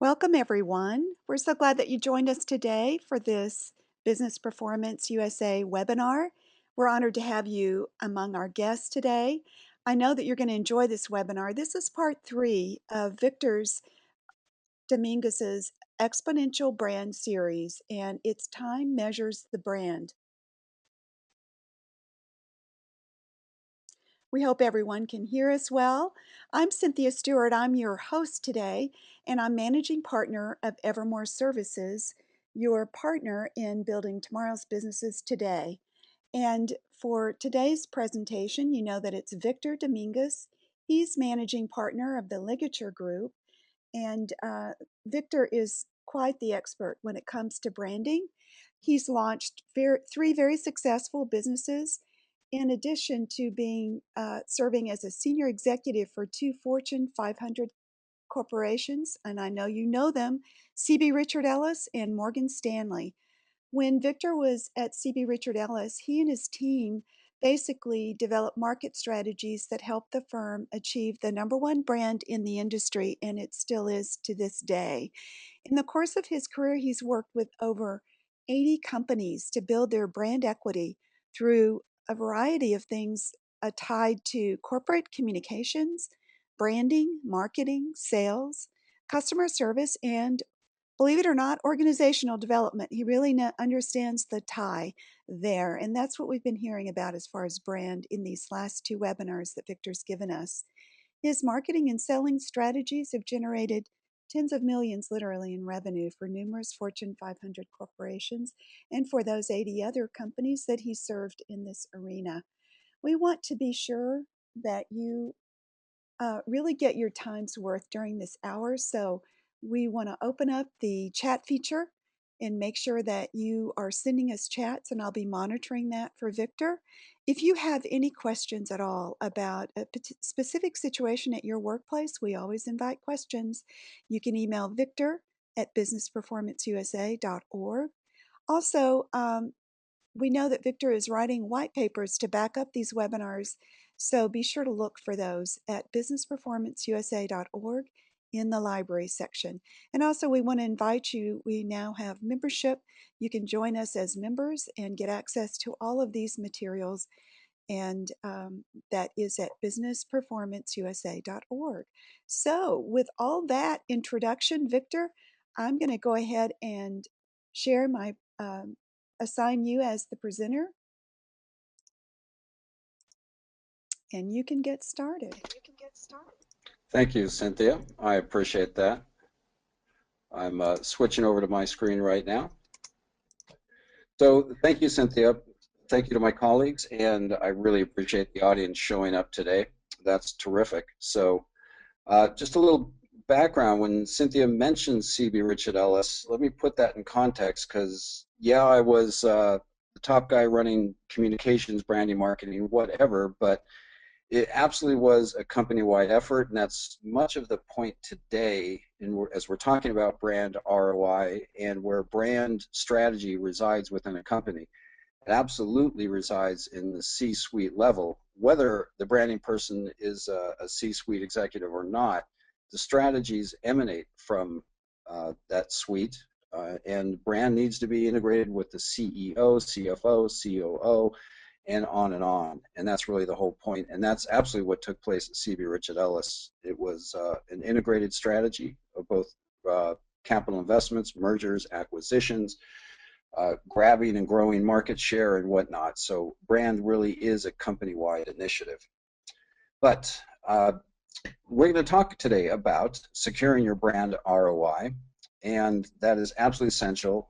Welcome, everyone. We're so glad that you joined us today for this Business Performance USA webinar. We're honored to have you among our guests today. I know that you're going to enjoy this webinar. This is part 3 of Victor's Dominguez's Exponential Brand Series, and it's Time Measures the Brand. We hope everyone can hear us well. I'm Cynthia Stewart. I'm your host today, and I'm managing partner of Evermore Services, your partner in building tomorrow's businesses today. And for today's presentation, you know that it's Victor Dominguez. He's managing partner of the Ligature Group, and Victor is quite the expert when it comes to branding. He's launched 3 very successful businesses in addition to being serving as a senior executive for 2 Fortune 500 corporations, and I know you know them, CB Richard Ellis and Morgan Stanley. When Victor was at CB Richard Ellis, he and his team basically developed market strategies that helped the firm achieve the #1 brand in the industry, and it still is to this day. In the course of his career, he's worked with over 80 companies to build their brand equity through a variety of things tied to corporate communications, branding, marketing, sales, customer service, and believe it or not, organizational development. He really understands the tie there, and that's what we've been hearing about as far as brand in these last 2 webinars that Victor's given us. His marketing and selling strategies have generated tens of millions literally in revenue for numerous Fortune 500 corporations and for those 80 other companies that he served in this arena. We want to be sure that you really get your time's worth during this hour, so we want to open up the chat feature and make sure that you are sending us chats, and I'll be monitoring that for Victor. If you have any questions at all about a specific situation at your workplace, we always invite questions. You can email Victor at businessperformanceusa.org. Also, we know that Victor is writing white papers to back up these webinars, so be sure to look for those at businessperformanceusa.org in the library section. And also, we want to invite you, we now have membership. You can join us as members and get access to all of these materials, and that is at businessperformanceusa.org. So, with all that introduction, Victor, I'm going to go ahead and share my assign you as the presenter, and you can get started. Thank you, Cynthia. I appreciate that. I'm switching over to my screen right now. So thank you, Cynthia. Thank you to my colleagues, and I really appreciate the audience showing up today. That's terrific. So just a little background. When Cynthia mentioned CB Richard Ellis, let me put that in context, because yeah, I was the top guy running communications, branding, marketing, whatever, but it absolutely was a company-wide effort, and that's much of the point today as we're talking about brand ROI and where brand strategy resides within a company. It absolutely resides in the C-suite level. Whether the branding person is a C-suite executive or not, the strategies emanate from that suite, and brand needs to be integrated with the CEO, CFO, COO, and on, and that's really the whole point, and that's absolutely what took place at CB Richard Ellis. It was an integrated strategy of both capital investments, mergers, acquisitions, grabbing and growing market share and whatnot. So brand really is a company-wide initiative. But we're going to talk today about securing your brand ROI, and that is absolutely essential.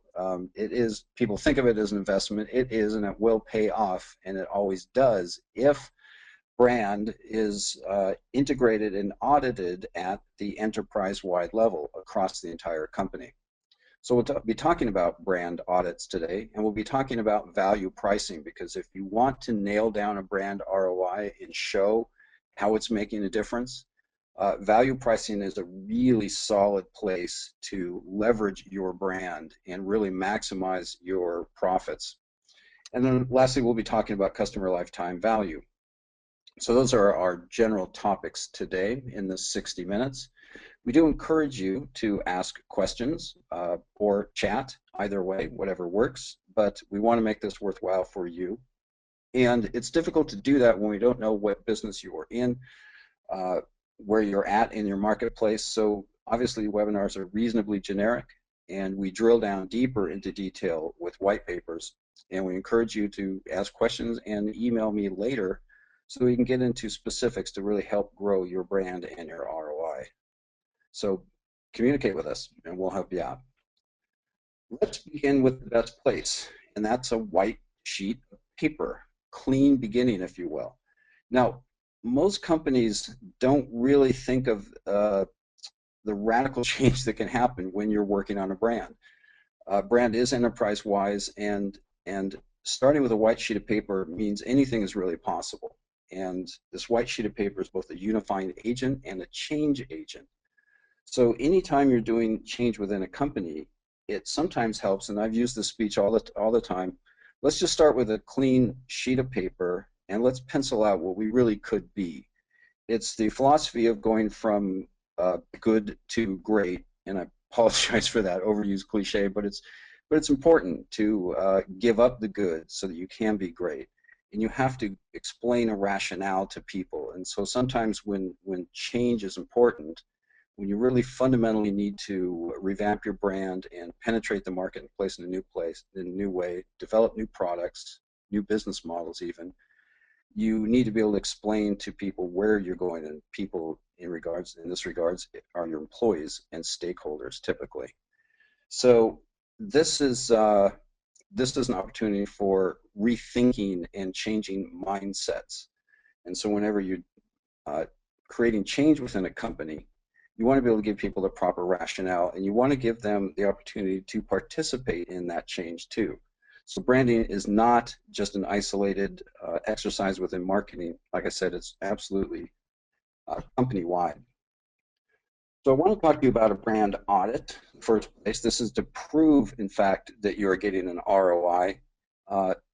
It is, people think of it as an investment. It is, and it will pay off, and it always does if brand is integrated and audited at the enterprise-wide level across the entire company. So we'll be talking about brand audits today, and we'll be talking about value pricing, because if you want to nail down a brand ROI and show how it's making a difference, value pricing is a really solid place to leverage your brand and really maximize your profits. And then lastly, we'll be talking about customer lifetime value. So those are our general topics today in the 60 minutes. We do encourage you to ask questions or chat, either way, whatever works, but we want to make this worthwhile for you. And it's difficult to do that when we don't know what business you are in, uh, where you're at in your marketplace. So obviously webinars are reasonably generic, and we drill down deeper into detail with white papers. And we encourage you to ask questions and email me later so we can get into specifics to really help grow your brand and your ROI. So communicate with us and we'll help you out. Let's begin with the best place, and that's a white sheet of paper, clean beginning, if you will. Now, most companies don't really think of the radical change that can happen when you're working on a brand. Brand is enterprise-wise, and starting with a white sheet of paper means anything is really possible. And this white sheet of paper is both a unifying agent and a change agent. So anytime you're doing change within a company, it sometimes helps, and I've used this speech all the time. Let's just start with a clean sheet of paper and let's pencil out what we really could be. It's the philosophy of going from good to great, and I apologize for that overused cliche, but it's important to give up the good so that you can be great. And you have to explain a rationale to people. And so sometimes when change is important, when you really fundamentally need to revamp your brand and penetrate the marketplace in a new way, develop new products, new business models even, you need to be able to explain to people where you're going, and people in this regards are your employees and stakeholders typically. So this is an opportunity for rethinking and changing mindsets. And so whenever you're creating change within a company, you want to be able to give people the proper rationale, and you want to give them the opportunity to participate in that change too. So branding is not just an isolated exercise within marketing. Like I said, it's absolutely company-wide. So I want to talk to you about a brand audit in the first place. This is to prove, in fact, that you're getting an ROI.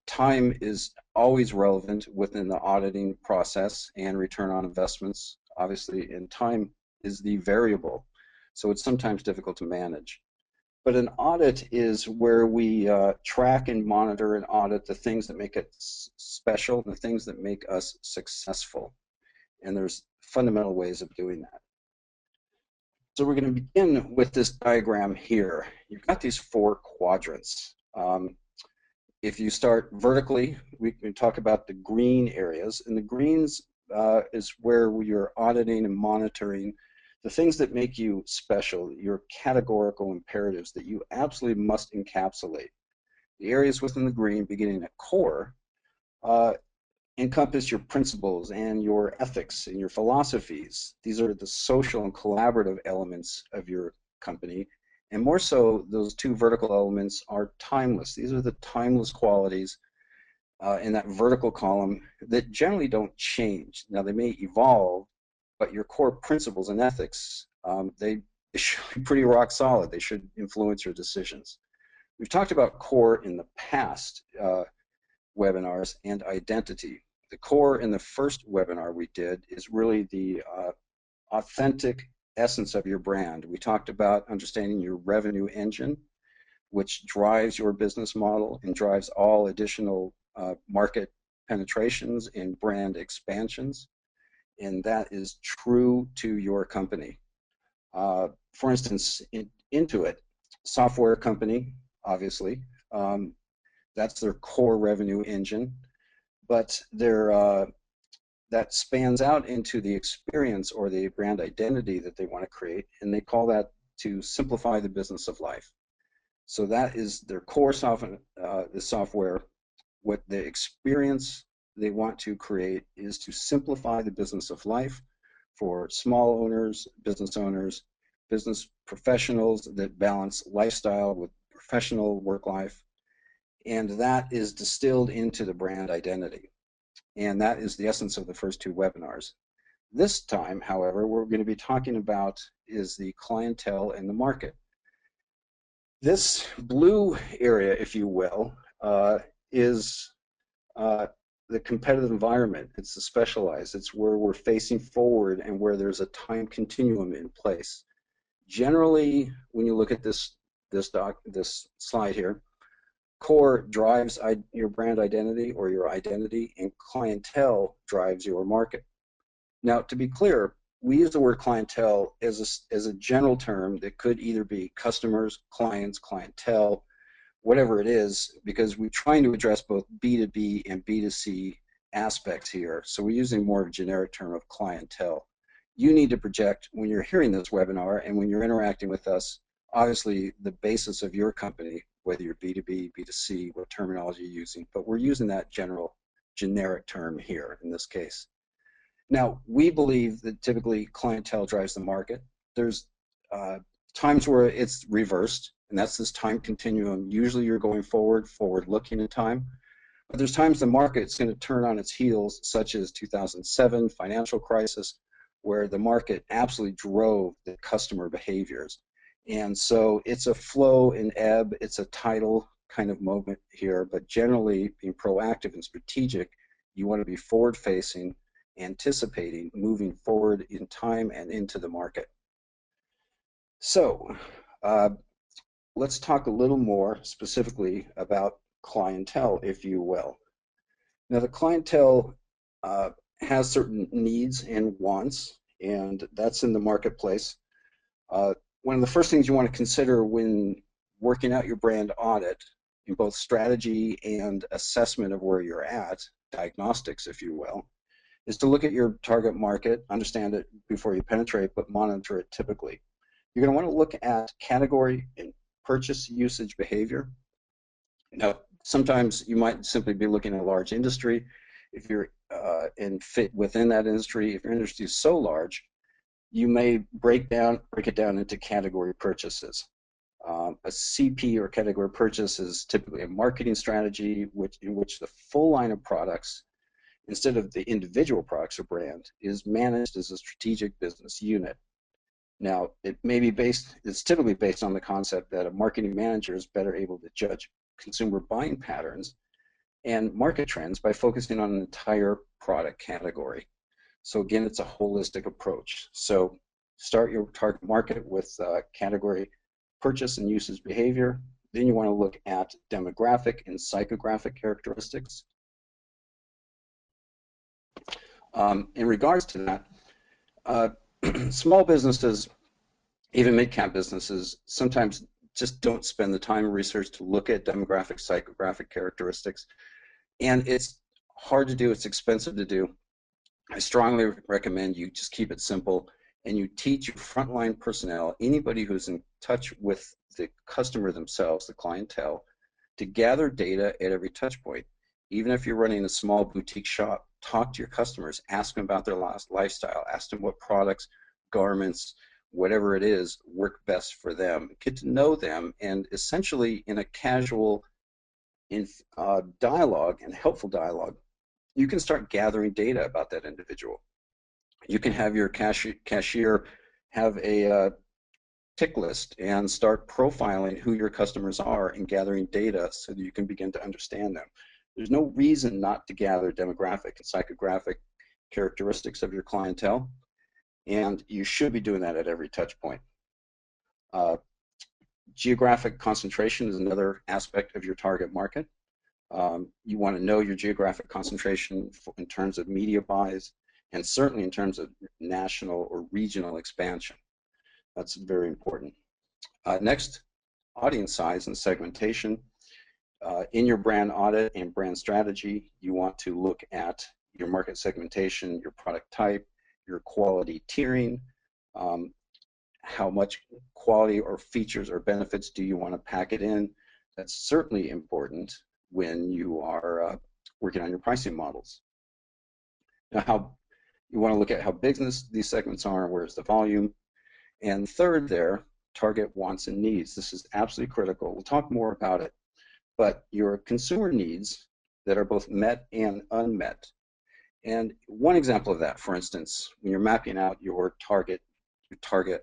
Time is always relevant within the auditing process and return on investments, obviously, and time is the variable, so it's sometimes difficult to manage. But an audit is where we track and monitor and audit the things that make it special, the things that make us successful. And there's fundamental ways of doing that. So we're going to begin with this diagram here. You've got these four quadrants. If you start vertically, we can talk about the green areas, and the greens is where you're auditing and monitoring the things that make you special, your categorical imperatives that you absolutely must encapsulate. The areas within the green, beginning at core, encompass your principles and your ethics and your philosophies. These are the social and collaborative elements of your company. And more so, those two vertical elements are timeless. These are the timeless qualities in that vertical column that generally don't change. Now, they may evolve, but your core principles and ethics, they should be pretty rock solid. They should influence your decisions. We've talked about core in the past webinars and identity. The core in the first webinar we did is really the authentic essence of your brand. We talked about understanding your revenue engine, which drives your business model and drives all additional market penetrations and brand expansions. And that is true to your company. For instance, Intuit, software company, obviously, that's their core revenue engine, but that spans out into the experience or the brand identity that they want to create, and they call that to simplify the business of life. So that is their core software. The software, what the experience they want to create is to simplify the business of life for small owners, business professionals that balance lifestyle with professional work life, and that is distilled into the brand identity. And that is the essence of the first two webinars. This time, however, what we're going to be talking about is the clientele and the market. This blue area, if you will, is the competitive environment. It's the specialized. It's where we're facing forward and where there's a time continuum in place. Generally, when you look at this slide here, core drives your brand identity or your identity, and clientele drives your market. Now, to be clear, we use the word clientele as a general term that could either be customers, clients, clientele, whatever it is, because we're trying to address both B2B and B2C aspects here. So we're using more of a generic term of clientele. You need to project when you're hearing this webinar and when you're interacting with us, obviously the basis of your company, whether you're B2B, B2C, what terminology you're using, but we're using that general generic term here in this case. Now, we believe that typically clientele drives the market. There's times where it's reversed, and that's this time continuum. Usually you're going forward looking in time. But there's times the market's going to turn on its heels, such as 2007 financial crisis, where the market absolutely drove the customer behaviors. And so it's a flow and ebb, it's a tidal kind of moment here, but generally being proactive and strategic, you want to be forward-facing, anticipating, moving forward in time and into the market. So let's talk a little more specifically about clientele, if you will. Now, the clientele has certain needs and wants, and that's in the marketplace. One of the first things you want to consider when working out your brand audit in both strategy and assessment of where you're at, diagnostics, if you will, is to look at your target market, understand it before you penetrate, but monitor it typically. You're going to want to look at category and purchase usage behavior. Now, sometimes you might simply be looking at a large industry. If you're and fit within that industry, if your industry is so large, you may break it down into category purchases. A CP or category purchase is typically a marketing strategy in which the full line of products, instead of the individual products or brand, is managed as a strategic business unit. Now, it's typically based on the concept that a marketing manager is better able to judge consumer buying patterns and market trends by focusing on an entire product category. So again, it's a holistic approach. So start your target market with category purchase and usage behavior. Then you want to look at demographic and psychographic characteristics. In regards to that, small businesses, even mid-cap businesses, sometimes just don't spend the time and research to look at demographic, psychographic characteristics. And it's hard to do, it's expensive to do. I strongly recommend you just keep it simple and you teach your frontline personnel, anybody who's in touch with the customer themselves, the clientele, to gather data at every touch point. Even if you're running a small boutique shop, talk to your customers, ask them about their lifestyle, ask them what products, garments, whatever it is, work best for them. Get to know them, and essentially in a casual dialogue and helpful dialogue, you can start gathering data about that individual. You can have your cashier have a tick list and start profiling who your customers are and gathering data so that you can begin to understand them. There's no reason not to gather demographic and psychographic characteristics of your clientele, and you should be doing that at every touch point. Geographic concentration is another aspect of your target market. You want to know your geographic concentration in terms of media buys, and certainly in terms of national or regional expansion. That's very important. Next, audience size and segmentation. In your brand audit and brand strategy, you want to look at your market segmentation, your product type, your quality tiering, how much quality or features or benefits do you want to pack it in. That's certainly important when you are working on your pricing models. Now, you want to look at how big these segments are, where's the volume. And third there, target wants and needs. This is absolutely critical. We'll talk more about it. But your consumer needs that are both met and unmet. And one example of that, for instance, when you're mapping out your target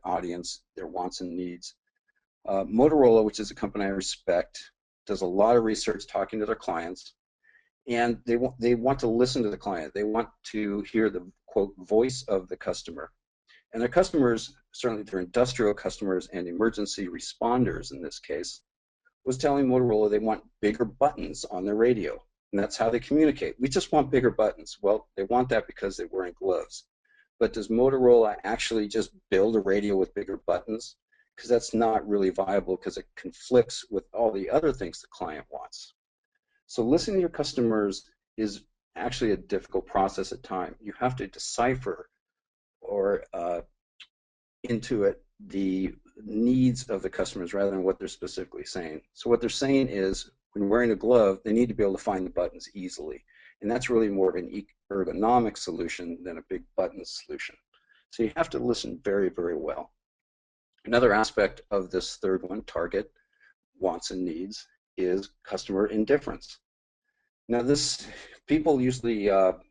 audience, their wants and needs, Motorola, which is a company I respect, does a lot of research talking to their clients, and they want to listen to the client. They want to hear the, quote, voice of the customer. And their customers, certainly their industrial customers and emergency responders in this case, was telling Motorola they want bigger buttons on their radio. And that's how they communicate. We just want bigger buttons. Well, they want that because they're wearing gloves. But does Motorola actually just build a radio with bigger buttons? Because that's not really viable because it conflicts with all the other things the client wants. So listening to your customers is actually a difficult process at times. You have to decipher or intuit the needs of the customers rather than what they're specifically saying. So what they're saying is when wearing a glove, they need to be able to find the buttons easily. And that's really more of an ergonomic solution than a big button solution. So you have to listen very, very well. Another aspect of this third one, target wants and needs, is customer indifference. Now this, people usually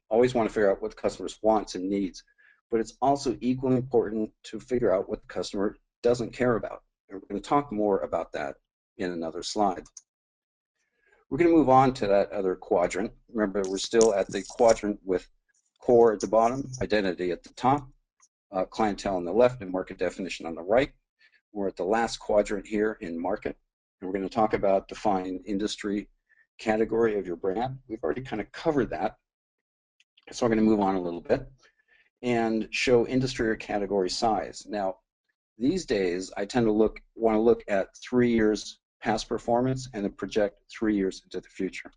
always want to figure out what the customers wants and needs, but it's also equally important to figure out what the customer doesn't care about. And we're going to talk more about that in another slide. We're going to move on to that other quadrant. Remember, we're still at the quadrant with core at the bottom, identity at the top, clientele on the left, and market definition on the right. We're at the last quadrant here in market, and we're going to talk about define industry category of your brand. We've already kind of covered that, so I'm going to move on a little bit and show industry or category size. Now, these days, I tend to want to look at 3 years past performance and then project 3 years into the future.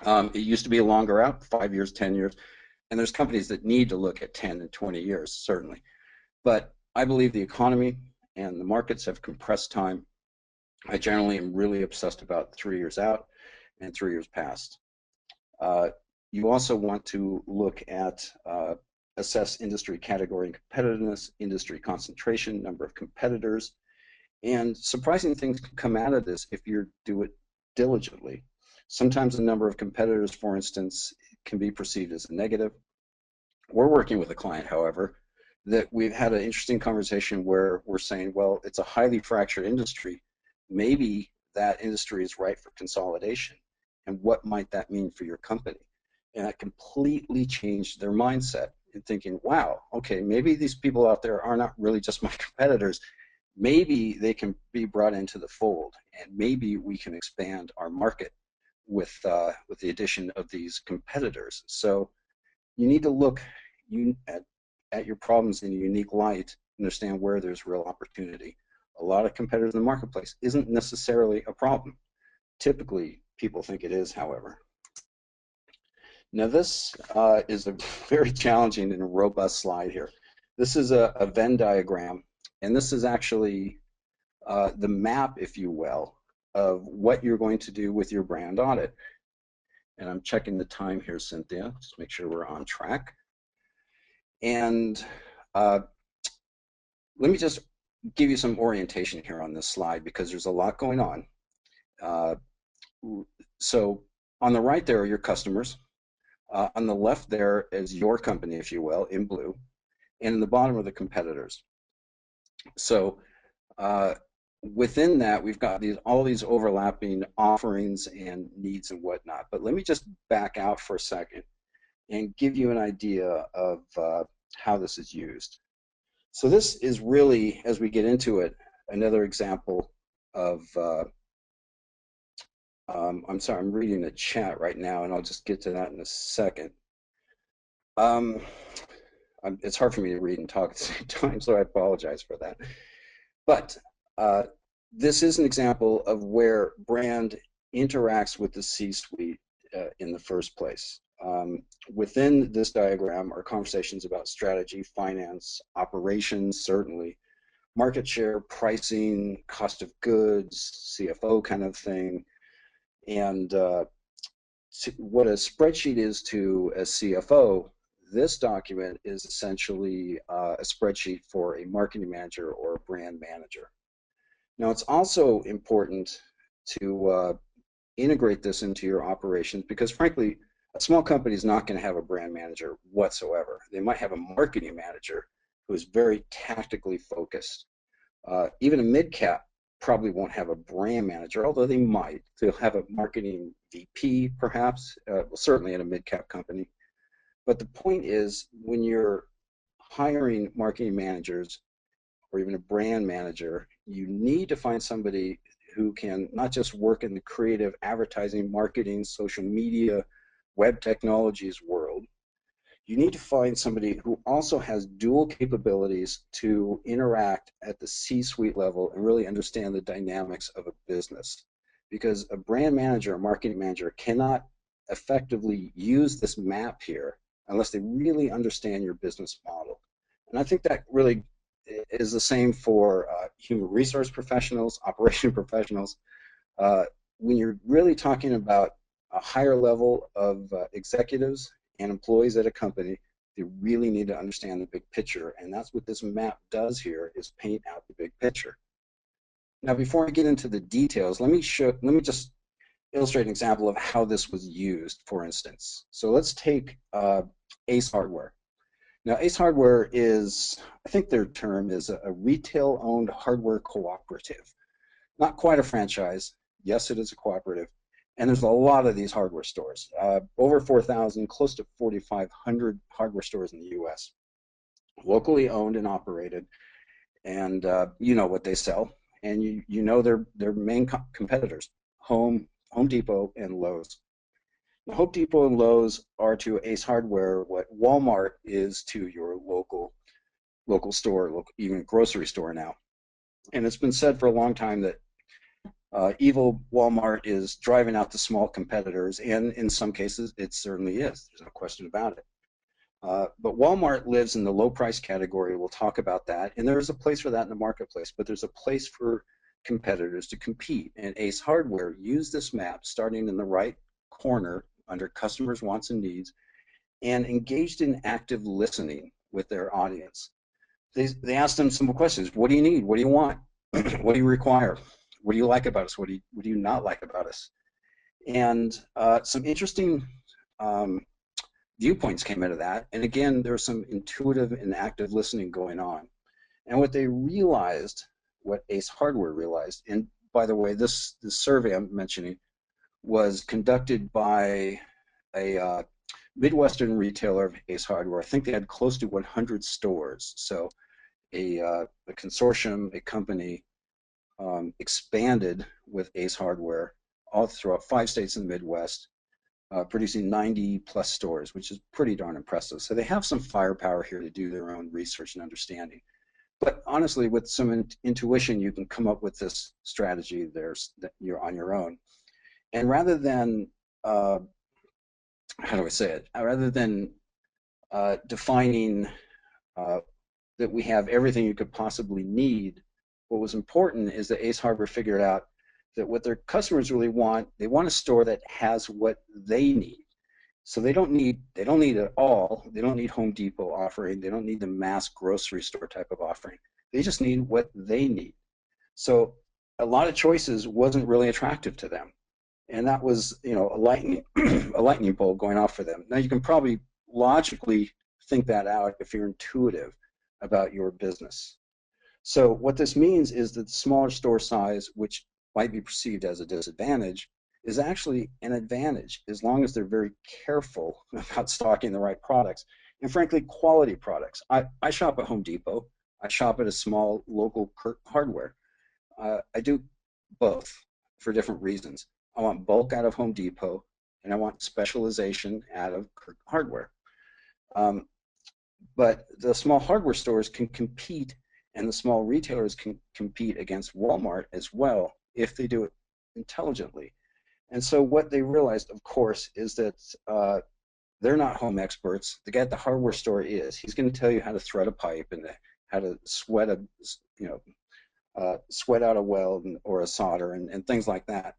It used to be longer out, 5 years, 10 years, and there's companies that need to look at 10 and 20 years, certainly. But I believe the economy and the markets have compressed time. I generally am really obsessed about 3 years out and 3 years past. You also want to look at assess industry category and competitiveness, industry concentration, number of competitors, and surprising things can come out of this if you do it diligently. Sometimes the number of competitors, for instance, can be perceived as a negative. We're working with a client, however, that we've had an interesting conversation where we're saying, well, it's a highly fractured industry. Maybe that industry is right for consolidation. And what might that mean for your company? And that completely changed their mindset in thinking, wow, okay, maybe these people out there are not really just my competitors. Maybe they can be brought into the fold, and maybe we can expand our market with the addition of these competitors. So you need to look at your problems in a unique light, understand where there's real opportunity. A lot of competitors in the marketplace isn't necessarily a problem. Typically, people think it is, however. Now this is a very challenging and robust slide here. This is a Venn diagram, and this is actually the map, if you will, of what you're going to do with your brand audit. And I'm checking the time here, Cynthia, just make sure we're on track. And let me just give you some orientation here on this slide because there's a lot going on. So on the right there are your customers. On the left there is your company, if you will, in blue. And in the bottom are the competitors. So within that, we've got all these overlapping offerings and needs and whatnot. But let me just back out for a second and give you an idea of how this is used. So this is really, as we get into it, another example of, I'm sorry, I'm reading the chat right now, and I'll just get to that in a second. It's hard for me to read and talk at the same time, so I apologize for that. But this is an example of where brand interacts with the C-suite in the first place. Within this diagram are conversations about strategy, finance, operations, certainly, market share, pricing, cost of goods, CFO kind of thing. And what a spreadsheet is to a CFO, this document is essentially a spreadsheet for a marketing manager or a brand manager. Now, it's also important to integrate this into your operations because, frankly, a small company is not going to have a brand manager whatsoever. They might have a marketing manager who is very tactically focused. Even a mid-cap probably won't have a brand manager, although they might. They'll have a marketing VP, perhaps, well, certainly in a mid-cap company. But the point is, when you're hiring marketing managers or even a brand manager, you need to find somebody who can not just work in the creative advertising, marketing, social media, web technologies world. You need to find somebody who also has dual capabilities to interact at the C-suite level and really understand the dynamics of a business. Because a brand manager, a marketing manager cannot effectively use this map here unless they really understand your business model. And I think that really is the same for human resource professionals, operation professionals. Uh, when you're really talking about a higher level of executives and employees at a company, they really need to understand the big picture, and that's what this map does here, is paint out the big picture. Now, before I get into the details, let me just illustrate an example of how this was used, for instance. So let's take Ace Hardware. Now, Ace Hardware is, I think their term is a retail-owned hardware cooperative. Not quite a franchise. Yes, it is a cooperative. And there's a lot of these hardware stores, over 4,000, close to 4,500 hardware stores in the U.S., locally owned and operated. And you know what they sell, and you know their main competitors, Home Depot and Lowe's. Home Depot and Lowe's are to Ace Hardware what Walmart is to your local store, even grocery store now. And it's been said for a long time that evil Walmart is driving out the small competitors, and in some cases it certainly is. There's no question about it. But Walmart lives in the low price category. We'll talk about that. And there's a place for that in the marketplace, but there's a place for competitors to compete. And Ace Hardware used this map starting in the right corner under customers' wants and needs and engaged in active listening with their audience. They asked them simple questions. What do you need? What do you want? What do you require? What do you like about us? What do you not like about us? And some interesting viewpoints came out of that. And again, there's some intuitive and active listening going on. And what they realized, what Ace Hardware realized, and by the way, this survey I'm mentioning was conducted by a Midwestern retailer of Ace Hardware. I think they had close to 100 stores. So a consortium, a company expanded with Ace Hardware all throughout 5 states in the Midwest, producing 90 plus stores, which is pretty darn impressive. So they have some firepower here to do their own research and understanding. But honestly, with some intuition, you can come up with this strategy that you're on your own. And rather than, how do I say it? Rather than defining that we have everything you could possibly need, what was important is that Ace Hardware figured out that what their customers really want, they want a store that has what they need. So they don't need it all. They don't need Home Depot offering. They don't need the mass grocery store type of offering. They just need what they need. So a lot of choices wasn't really attractive to them. And that was, you know, a lightning bolt going off for them. Now you can probably logically think that out if you're intuitive about your business. So what this means is that the smaller store size, which might be perceived as a disadvantage, is actually an advantage as long as they're very careful about stocking the right products and frankly quality products. I shop at Home Depot. I shop at a small local hardware. I do both for different reasons. I want bulk out of Home Depot and I want specialization out of hardware. But the small hardware stores can compete and the small retailers can compete against Walmart as well if they do it intelligently. And so what they realized, of course, is that they're not home experts. The guy at the hardware store is. He's going to tell you how to thread a pipe and how to sweat sweat out a weld or a solder and things like that.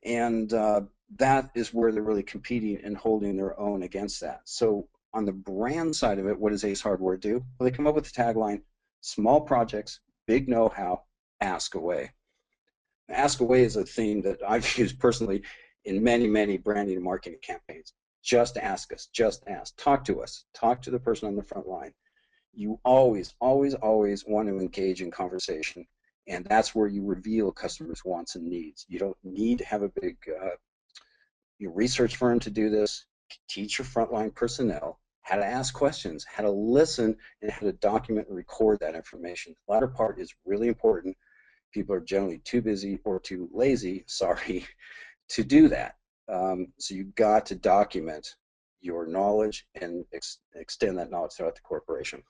And that is where they're really competing and holding their own against that. So on the brand side of it, what does Ace Hardware do? Well, they come up with the tagline, small projects, big know-how, ask away. Ask away is a theme that I've used personally in many, many branding and marketing campaigns. Just ask us, just ask. Talk to us, talk to the person on the front line. You always, always, always want to engage in conversation, and that's where you reveal customers' wants and needs. You don't need to have a big your research firm to do this. Teach your frontline personnel how to ask questions, how to listen, and how to document and record that information. The latter part is really important. People are generally too busy or too lazy, sorry, to do that. So you've got to document your knowledge and extend that knowledge throughout the corporation.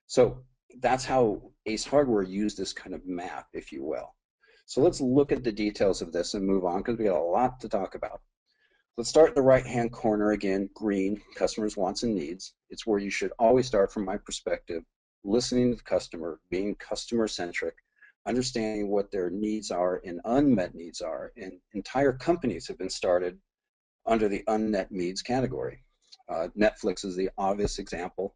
So that's how Ace Hardware used this kind of map, if you will. So let's look at the details of this and move on because we got a lot to talk about. Let's start in the right-hand corner again, green, customers' wants and needs. It's where you should always start from my perspective, listening to the customer, being customer-centric, understanding what their needs are and unmet needs are. And entire companies have been started under the unmet needs category. Netflix is the obvious example.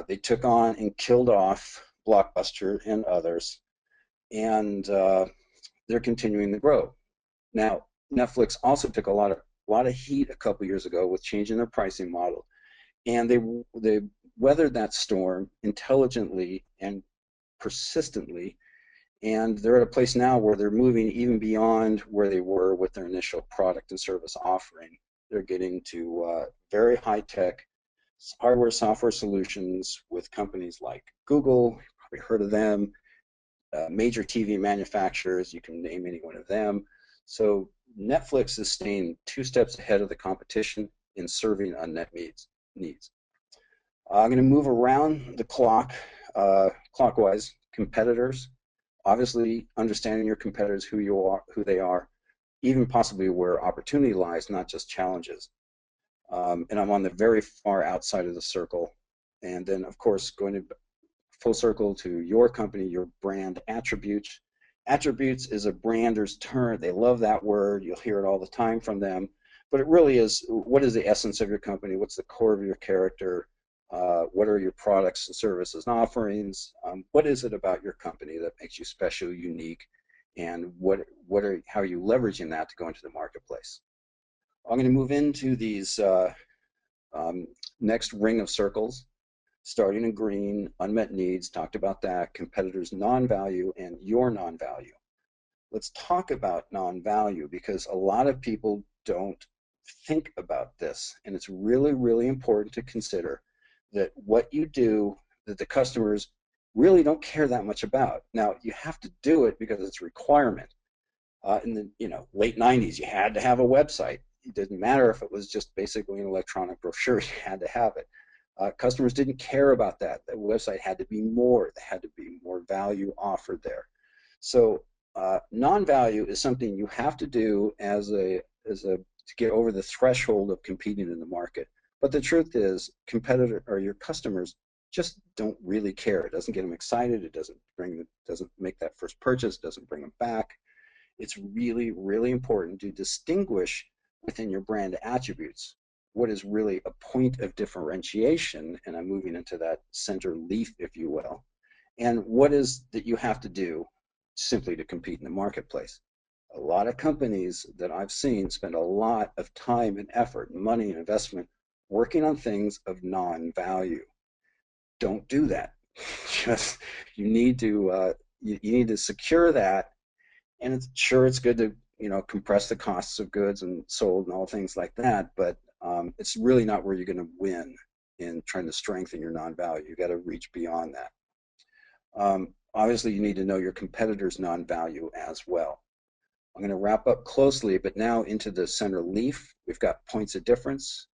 They took on and killed off Blockbuster and others, and they're continuing to grow. Now, Netflix also took a lot of heat a couple years ago with changing their pricing model, and they weathered that storm intelligently and persistently, and they're at a place now where they're moving even beyond where they were with their initial product and service offering. They're getting to very high-tech hardware software solutions with companies like Google, you've probably heard of them, major TV manufacturers, you can name any one of them. So Netflix is staying 2 steps ahead of the competition in serving unmet needs. I'm going to move around the clock clockwise. Competitors, obviously understanding your competitors, who they are, even possibly where opportunity lies, not just challenges. And I'm on the very far outside of the circle. And then, of course, going to full circle to your company, your brand attributes. Attributes is a brander's term. They love that word. You'll hear it all the time from them. But it really is, what is the essence of your company? What's the core of your character? What are your products and services and offerings? What is it about your company that makes you special, unique? And how are you leveraging that to go into the marketplace? I'm going to move into these next ring of circles. Starting in green, unmet needs, talked about that, competitors' non-value and your non-value. Let's talk about non-value because a lot of people don't think about this, and it's really, really important to consider that what you do that the customers really don't care that much about. Now, you have to do it because it's a requirement. In the late 90s, you had to have a website. It didn't matter if it was just basically an electronic brochure, you had to have it. Customers didn't care about that. The website had to be more. There had to be more value offered there. So non-value is something you have to do to get over the threshold of competing in the market. But the truth is, your customers just don't really care. It doesn't get them excited. It doesn't make that first purchase. Doesn't bring them back. It's really, really important to distinguish within your brand attributes what is really a point of differentiation, and I'm moving into that center leaf, if you will, and what is that you have to do simply to compete in the marketplace. A lot of companies that I've seen spend a lot of time and effort, money and investment working on things of non-value. Don't do that. Just you need to secure that, and it's good to compress the costs of goods and sold and all things like that, but it's really not where you're going to win in trying to strengthen your non-value. You got to reach beyond that. Obviously, you need to know your competitors' non-value as well. I'm going to wrap up closely, but now into the center leaf. We've got points of difference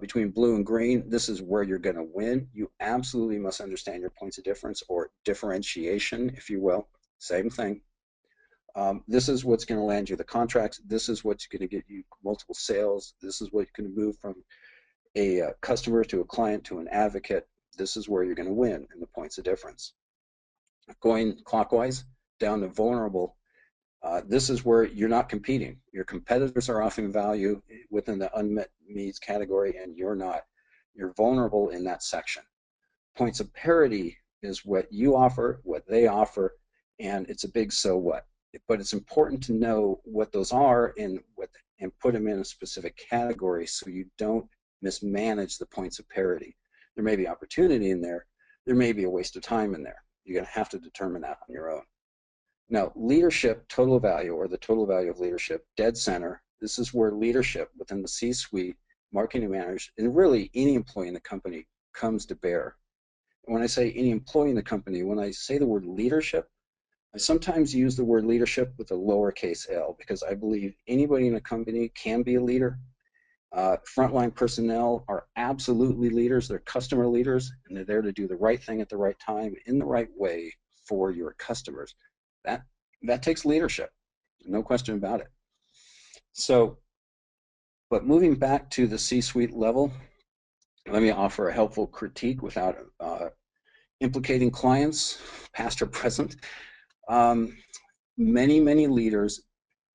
between blue and green. This is where you're going to win. You absolutely must understand your points of difference, or differentiation, if you will. Same thing. This is what's going to land you the contracts. This is what's going to get you multiple sales. This is what you can move from a customer to a client to an advocate. This is where you're going to win in the points of difference. Going clockwise down to vulnerable, this is where you're not competing. Your competitors are offering value within the unmet needs category, and you're not. You're vulnerable in that section. Points of parity is what you offer, what they offer, and it's a big so what. But it's important to know what those are and put them in a specific category so you don't mismanage the points of parity. There may be opportunity in there. There may be a waste of time in there. You're going to have to determine that on your own. Now, leadership total value, or the total value of leadership, dead center. This is where leadership within the C-suite marketing managers, and really any employee in the company comes to bear. And when I say any employee in the company, when I say the word leadership, I sometimes use the word leadership with a lowercase l because I believe anybody in a company can be a leader. Frontline personnel are absolutely leaders. They're customer leaders, and they're there to do the right thing at the right time in the right way for your customers. That that takes leadership, no question about it. So, but moving back to the C-suite level, let me offer a helpful critique without implicating clients, past or present. Um, many leaders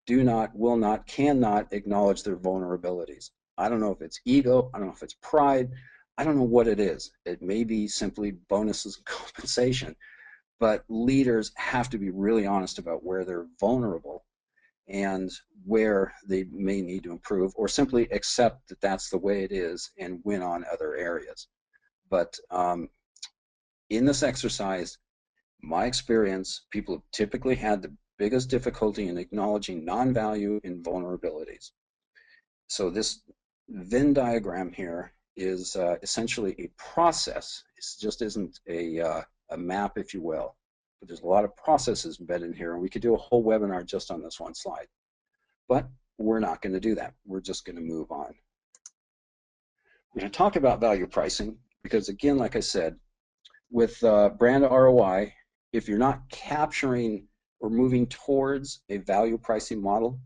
do not, will not, cannot acknowledge their vulnerabilities. I don't know if it's ego, I don't know if it's pride, I don't know what it is. It may be simply bonuses and compensation, but leaders have to be really honest about where they're vulnerable and where they may need to improve, or simply accept that that's the way it is and win on other areas. But in this exercise, my experience, people have typically had the biggest difficulty in acknowledging non-value and vulnerabilities. So this Venn diagram here is essentially a process. It just isn't a map, if you will. But there's a lot of processes embedded in here, and we could do a whole webinar just on this one slide. But we're not going to do that. We're just going to move on. We're going to talk about value pricing because, again, like I said, with brand ROI, if you're not capturing or moving towards a value pricing model,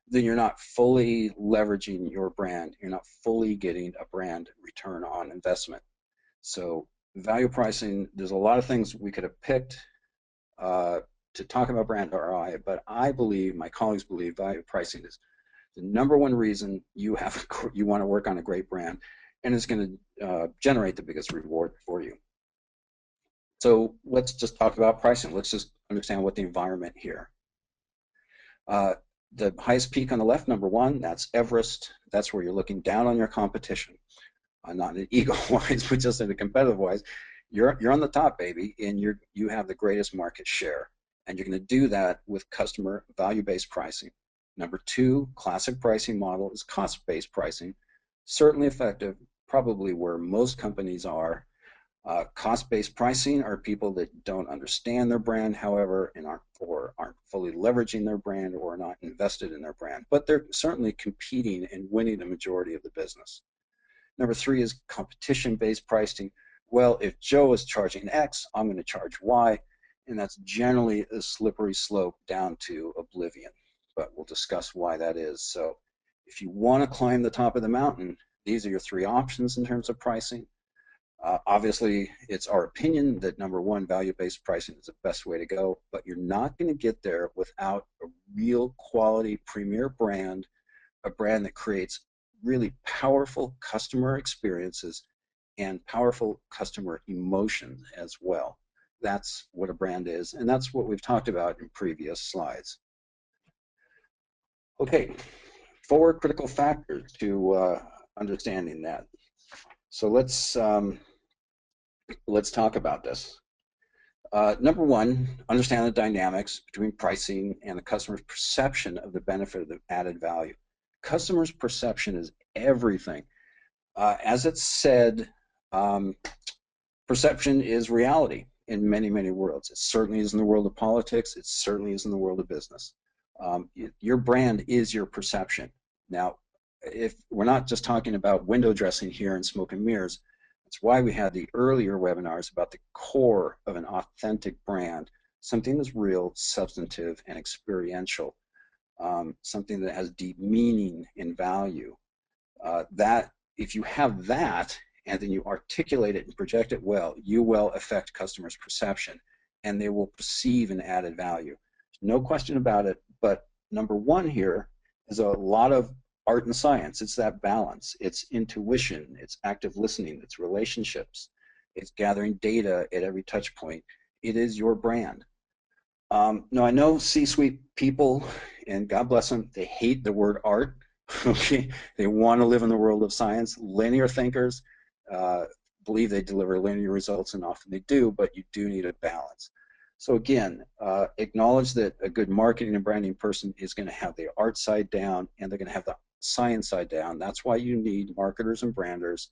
then you're not fully leveraging your brand. You're not fully getting a brand return on investment. So value pricing, there's a lot of things we could have picked to talk about brand ROI, but I believe, my colleagues believe, value pricing is the number one reason you want to work on a great brand, and it's going to generate the biggest reward for you. So let's just talk about pricing. Let's just understand what the environment here. The highest peak on the left, number one, that's Everest. That's where you're looking down on your competition. Not in an ego-wise, but just in a competitive-wise. You're on the top, baby, and you have the greatest market share. And you're going to do that with customer value-based pricing. Number two, classic pricing model is cost-based pricing. Certainly effective, probably where most companies are. Cost-based pricing are people that don't understand their brand, however, and aren't fully leveraging their brand or not invested in their brand, but they're certainly competing and winning the majority of the business. Number three is competition-based pricing. Well, if Joe is charging X, I'm going to charge Y, and that's generally a slippery slope down to oblivion, but we'll discuss why that is. So if you want to climb the top of the mountain, these are your three options in terms of pricing. Obviously, it's our opinion that number one, value-based pricing is the best way to go, but you're not going to get there without a real quality premier brand, a brand that creates really powerful customer experiences and powerful customer emotion as well. That's what a brand is, and that's what we've talked about in previous slides. Okay, 4 critical factors to understanding that. So let's talk about this. Number one, understand the dynamics between pricing and the customer's perception of the benefit of the added value. Customer's perception is everything. As it's said, perception is reality in many worlds. It certainly is in the world of politics. It certainly is in the world of business. Your brand is your perception. Now, if we're not just talking about window dressing here and smoke and mirrors, that's why we had the earlier webinars about the core of an authentic brand, something that's real, substantive, and experiential, something that has deep meaning and value. That, if you have that, and then you articulate it and project it well, you will affect customers' perception, and they will perceive an added value. No question about it, but number one here is a lot of art and science. It's that balance. It's intuition. It's active listening. It's relationships. It's gathering data at every touch point. It is your brand. Now, I know C-suite people, and God bless them, they hate the word art. Okay, they want to live in the world of science. Linear thinkers believe they deliver linear results, and often they do, but you do need a balance. So again, acknowledge that a good marketing and branding person is going to have the art side down, and they're going to have the science side down. That's why you need marketers and branders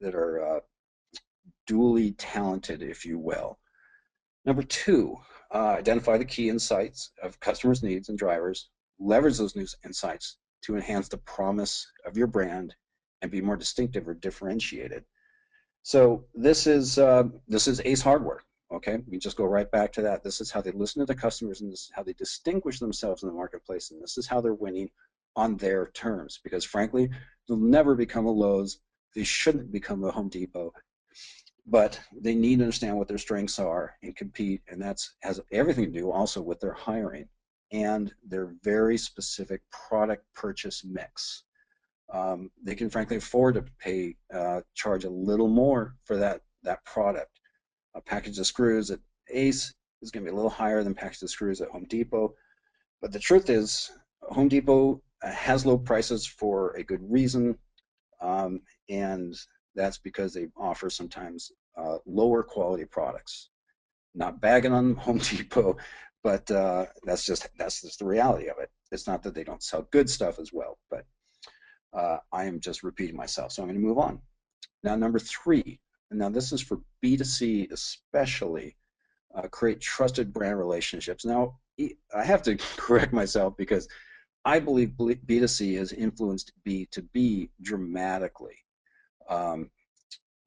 that are dually talented, if you will. Number two, identify the key insights of customers' needs and drivers. Leverage those new insights to enhance the promise of your brand and be more distinctive or differentiated. So this is Ace Hardware. Okay, we just go right back to that. This is how they listen to the customers, and this is how they distinguish themselves in the marketplace, and this is how they're winning on their terms. Because frankly, they'll never become a Lowe's. They shouldn't become a Home Depot, but they need to understand what their strengths are and compete, and that has everything to do also with their hiring and their very specific product purchase mix. They can frankly afford to charge a little more for that product. A package of screws at Ace is going to be a little higher than package of screws at Home Depot, but the truth is Home Depot has low prices for a good reason, and that's because they offer sometimes lower quality products. Not bagging on Home Depot, but that's just the reality of it. It's not that they don't sell good stuff as well, but I am just repeating myself, so I'm going to move on. Now, number three, and now this is for B2C especially, create trusted brand relationships. Now, I have to correct myself because I believe B2C has influenced B2B dramatically.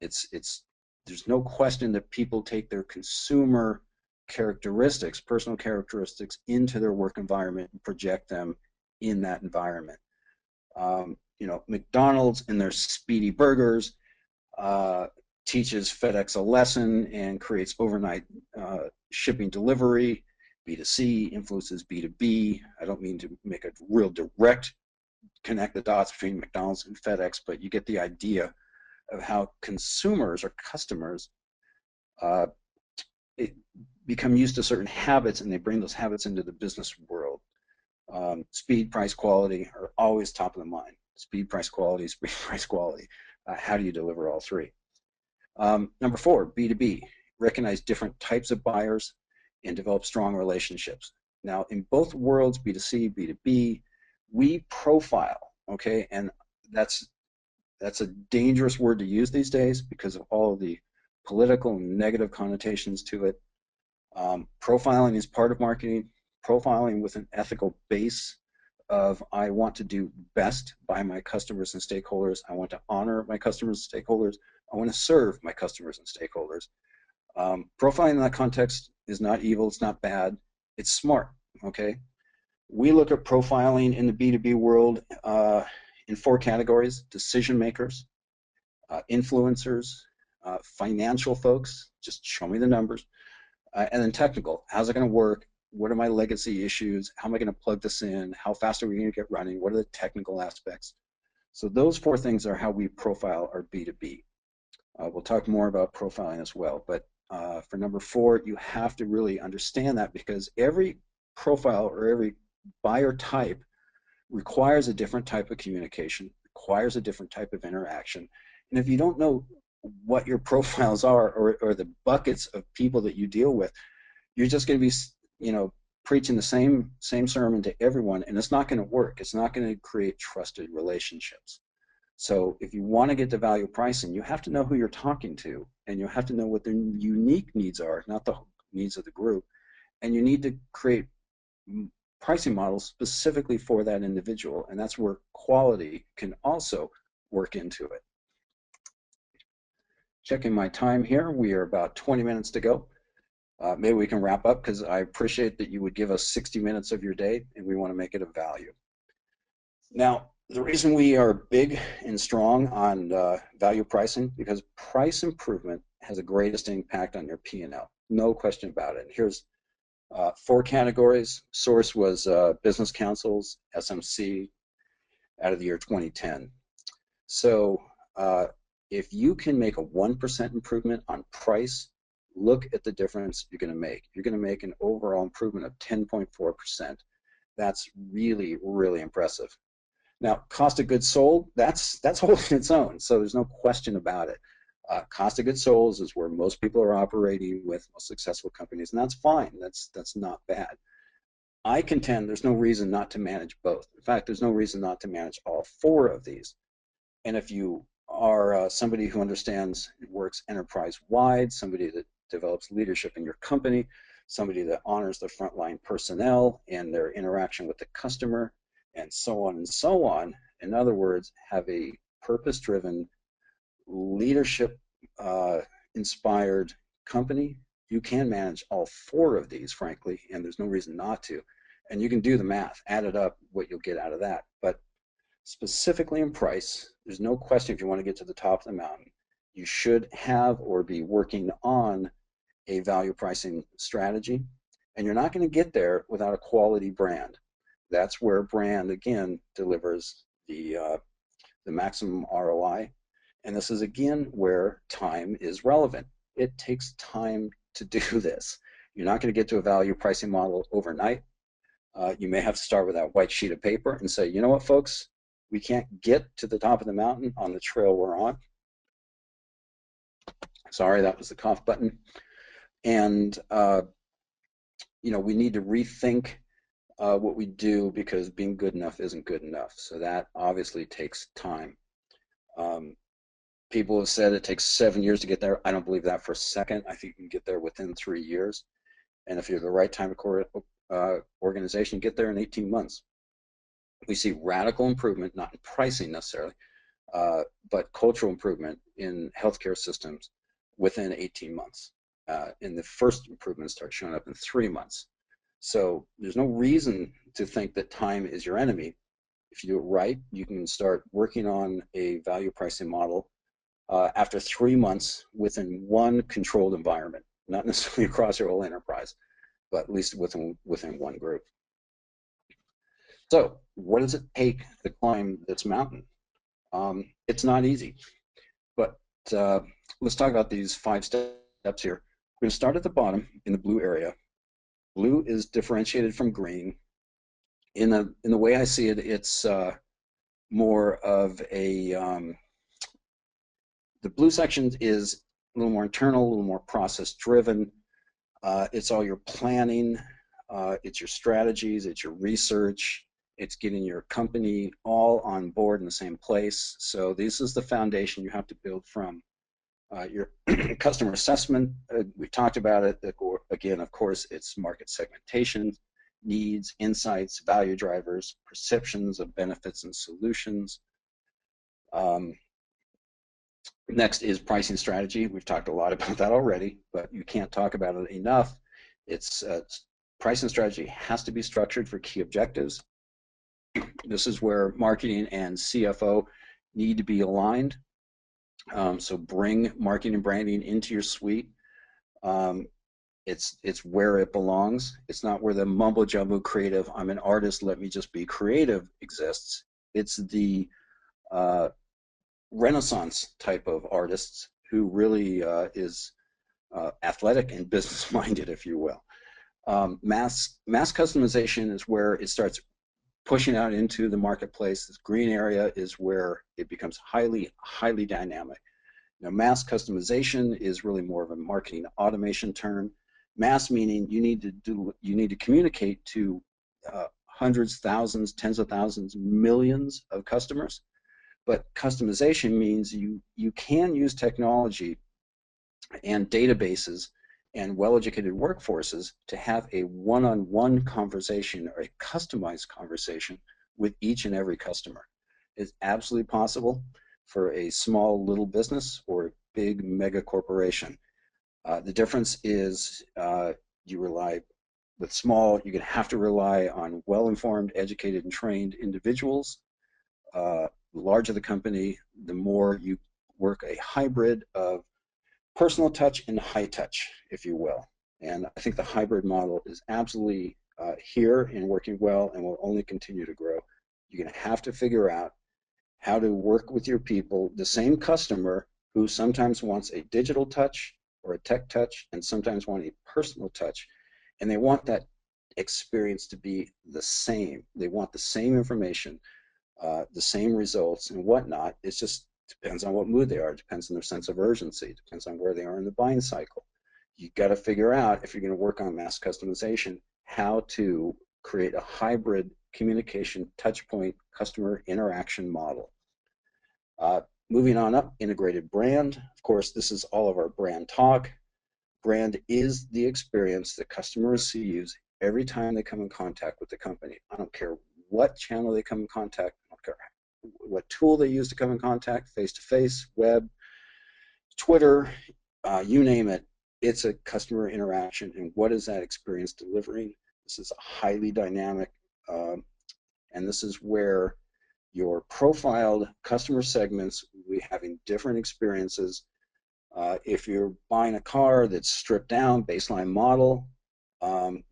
There's no question that people take their consumer characteristics, personal characteristics, into their work environment and project them in that environment. McDonald's in their speedy burgers teaches FedEx a lesson and creates overnight shipping delivery. B2C influences B2B. I don't mean to make a real direct connect the dots between McDonald's and FedEx, but you get the idea of how consumers or customers become used to certain habits, and they bring those habits into the business world. Speed, price, quality are always top of the mind. Speed, price, quality, speed, price, quality. How do you deliver all three? Number four, B2B. Recognize different types of buyers and develop strong relationships. Now, in both worlds, B2C, B2B, we profile, okay? And that's a dangerous word to use these days because of all of the political and negative connotations to it. Profiling is part of marketing. Profiling with an ethical base of I want to do best by my customers and stakeholders. I want to honor my customers and stakeholders. I want to serve my customers and stakeholders. Profiling in that context is not evil. It's not bad. It's smart, okay? We look at profiling in the B2B world in four categories: decision makers, influencers, financial folks, just show me the numbers, and then technical. How's it going to work? What are my legacy issues? How am I going to plug this in? How fast are we going to get running? What are the technical aspects? So those four things are how we profile our B2B. We'll talk more about profiling as well, but for number four, you have to really understand that, because every profile or every buyer type requires a different type of communication, requires a different type of interaction. And if you don't know what your profiles are, or the buckets of people that you deal with, you're just going to be, preaching the same sermon to everyone, and it's not going to work. It's not going to create trusted relationships. So if you want to get to value pricing, you have to know who you're talking to, and you have to know what their unique needs are, not the needs of the group. And you need to create pricing models specifically for that individual, and that's where quality can also work into it. Checking my time here, we are about 20 minutes to go. Maybe we can wrap up, because I appreciate that you would give us 60 minutes of your day, and we want to make it of value. Now, the reason we are big and strong on value pricing, because price improvement has the greatest impact on your P&L. No question about it. Here's four categories. Source was Business Council's SMC out of the year 2010. So if you can make a 1% improvement on price, look at the difference you're going to make. You're going to make an overall improvement of 10.4%. That's really, really impressive. Now, cost of goods sold, that's holding its own, so there's no question about it. Cost of goods sold is where most people are operating with most successful companies, and that's fine. That's not bad. I contend there's no reason not to manage both. In fact, there's no reason not to manage all four of these. And if you are somebody who understands and works enterprise-wide, somebody that develops leadership in your company, somebody that honors the frontline personnel and their interaction with the customer, and so on and so on. In other words, have a purpose-driven, leadership-inspired company, you can manage all four of these, frankly, and there's no reason not to. And you can do the math, add it up, what you'll get out of that. But specifically in price, there's no question if you want to get to the top of the mountain, you should have or be working on a value pricing strategy. And you're not going to get there without a quality brand. That's where brand, again, delivers the maximum ROI. And this is, again, where time is relevant. It takes time to do this. You're not going to get to a value pricing model overnight. You may have to start with that white sheet of paper and say, you know what, folks, we can't get to the top of the mountain on the trail we're on. Sorry, that was the cough button. And, we need to rethink what we do, because being good enough isn't good enough. So that obviously takes time. People have said it takes 7 years to get there. I don't believe that for a second. I think you can get there within 3 years. And if you're the right time organization, get there in 18 months. We see radical improvement, not in pricing necessarily, but cultural improvement in healthcare systems within 18 months. And the first improvements start showing up in 3 months. So there's no reason to think that time is your enemy. If you do it right, you can start working on a value pricing model after 3 months within one controlled environment, not necessarily across your whole enterprise, but at least within one group. So what does it take to climb this mountain? It's not easy, but let's talk about these 5 steps here. We're going to start at the bottom in the blue area. Blue is differentiated from green. In the way I see it, it's more of a, the blue section is a little more internal, a little more process driven. It's all your planning, it's your strategies, it's your research, it's getting your company all on board in the same place. So this is the foundation you have to build from. Your customer assessment, we talked about it. Again, of course, it's market segmentation, needs, insights, value drivers, perceptions of benefits and solutions. Next is pricing strategy. We've talked a lot about that already, but you can't talk about it enough. It's pricing strategy has to be structured for key objectives. This is where marketing and CFO need to be aligned. So bring marketing and branding into your suite. It's where it belongs. It's not where the mumbo jumbo creative, I'm an artist, let me just be creative exists. It's the Renaissance type of artists who really is athletic and business minded, if you will. Mass customization is where it starts pushing out into the marketplace. This green area is where it becomes highly dynamic. Now, mass customization is really more of a marketing automation term. Mass meaning you need to communicate to hundreds, thousands, tens of thousands, millions of customers. But customization means you can use technology and databases and well-educated workforces to have a one-on-one conversation or a customized conversation with each and every customer. It's absolutely possible for a small little business or a big mega corporation. The difference is you rely with small, you're going to have to rely on well-informed, educated, and trained individuals. The larger the company, the more you work a hybrid of personal touch and high touch, if you will. And I think the hybrid model is absolutely here and working well and will only continue to grow. You're going to have to figure out how to work with your people, the same customer who sometimes wants a digital touch or a tech touch and sometimes want a personal touch. And they want that experience to be the same. They want the same information, the same results and whatnot. It just depends on what mood they are. It depends on their sense of urgency. It depends on where they are in the buying cycle. You've got to figure out, if you're going to work on mass customization, how to create a hybrid communication touchpoint customer interaction model. Moving on up, integrated brand. Of course, this is all of our brand talk. Brand is the experience that customers use every time they come in contact with the company. I don't care what channel they come in contact, I don't care what tool they use to come in contact, face-to-face, web, Twitter, you name it. It's a customer interaction, and what is that experience delivering? This is a highly dynamic, and this is where your profiled customer segments will be having different experiences. If you're buying a car that's stripped down, baseline model,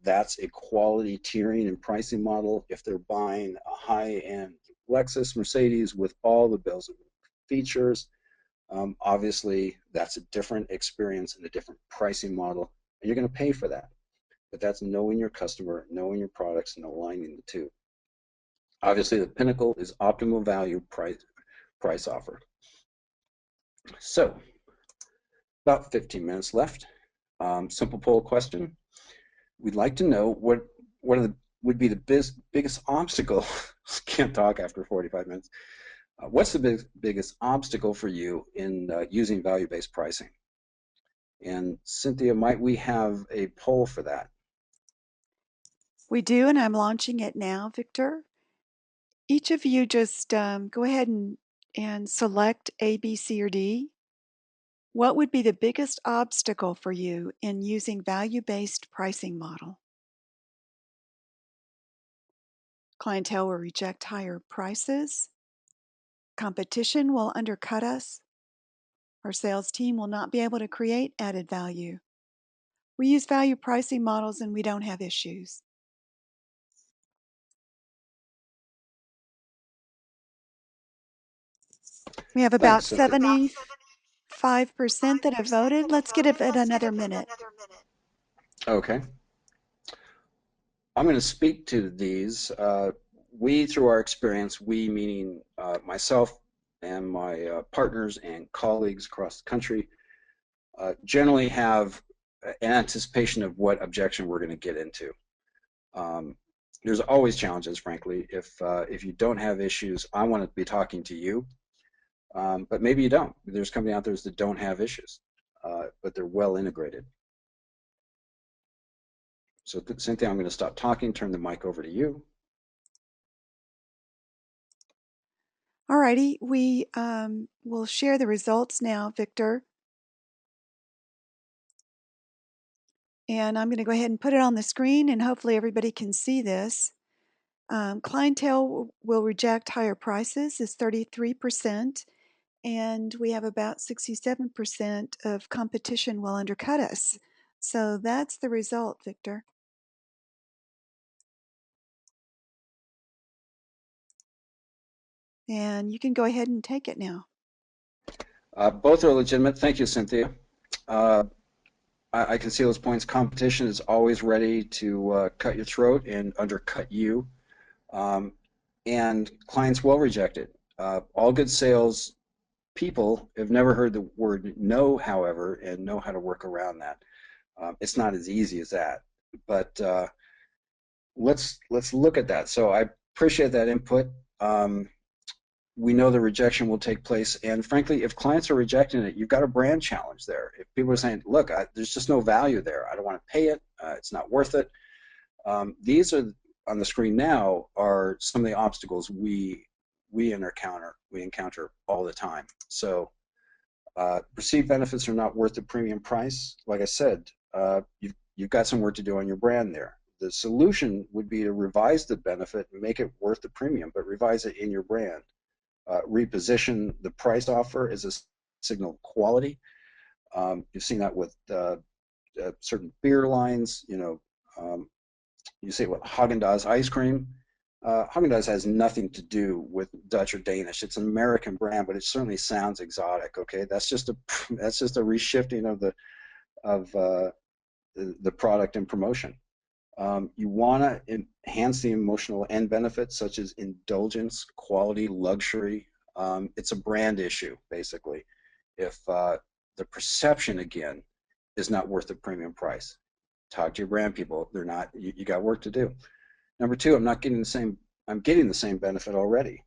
that's a quality tiering and pricing model. If they're buying a high-end Lexus, Mercedes with all the bells and features, obviously that's a different experience and a different pricing model, and you're going to pay for that. But that's knowing your customer, knowing your products, and aligning the two. Obviously, the pinnacle is optimal value price offer. So, about 15 minutes left. Simple poll question. We'd like to know what would be the biggest obstacle. Can't talk after 45 minutes. What's the biggest obstacle for you in using value-based pricing? And Cynthia, might we have a poll for that? We do, and I'm launching it now, Victor. Each of you just go ahead and select A, B, C, or D. What would be the biggest obstacle for you in using value-based pricing model? Clientele will reject higher prices. Competition will undercut us. Our sales team will not be able to create added value. We use value pricing models and we don't have issues. We have about Thanks, Cynthia. 75% that have voted. Let's give it another minute. Okay. I'm going to speak to these. We, through our experience, we meaning myself and my partners and colleagues across the country, generally have an anticipation of what objection we're going to get into. There's always challenges, frankly. If you don't have issues, I want to be talking to you, but maybe you don't. There's companies out there that don't have issues, but they're well integrated. So Cynthia, I'm going to stop talking, turn the mic over to you. All righty, we will share the results now, Victor. And I'm going to go ahead and put it on the screen, and hopefully everybody can see this. Clientele will reject higher prices is 33%, and we have about 67% of competition will undercut us. So that's the result, Victor. And you can go ahead and take it now. Both are legitimate. Thank you, Cynthia. I can see those points. Competition is always ready to cut your throat and undercut you. And clients will reject it. All good sales people have never heard the word no, however, and know how to work around that. It's not as easy as that. But let's look at that. So I appreciate that input. We know the rejection will take place, and frankly, if clients are rejecting it, you've got a brand challenge there. If people are saying, look, there's just no value there, I don't want to pay it, it's not worth it. These are on the screen now are some of the obstacles we encounter all the time. So perceived benefits are not worth the premium price. Like I said, you've got some work to do on your brand there. The solution would be to revise the benefit and make it worth the premium, but revise it in your brand. Reposition the price offer as a signal of quality. You've seen that with certain beer lines. You say what, Haagen-Dazs ice cream. Haagen-Dazs has nothing to do with Dutch or Danish. It's an American brand, but it certainly sounds exotic. Okay, that's just a reshifting of the product and promotion. You want to enhance the emotional end benefits such as indulgence, quality, luxury. It's a brand issue, basically. If the perception, again, is not worth the premium price, talk to your brand people. They're not. You got work to do. Number two, I'm getting the same benefit already.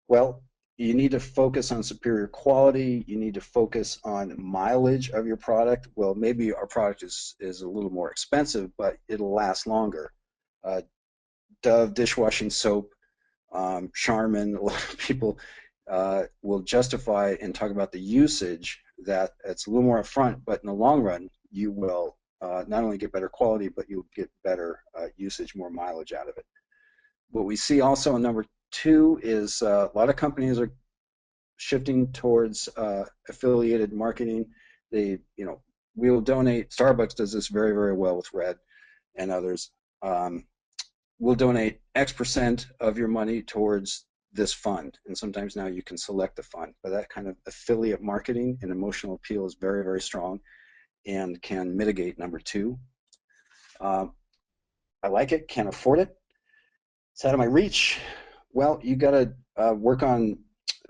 Well, you need to focus on superior quality. You need to focus on mileage of your product. Well, maybe our product is a little more expensive, but it'll last longer. Uh, Dove dishwashing soap, Charmin, a lot of people will justify and talk about the usage that it's a little more upfront, but in the long run, you will not only get better quality, but you'll get better usage, more mileage out of it. What we see also in number two is a lot of companies are shifting towards affiliated marketing. They, we will donate. Starbucks does this very, very well with Red and others. We'll donate X% of your money towards this fund, and sometimes now you can select the fund. But that kind of affiliate marketing and emotional appeal is very, very strong and can mitigate number two. I like it, can't afford it. It's out of my reach. Well, you got to work on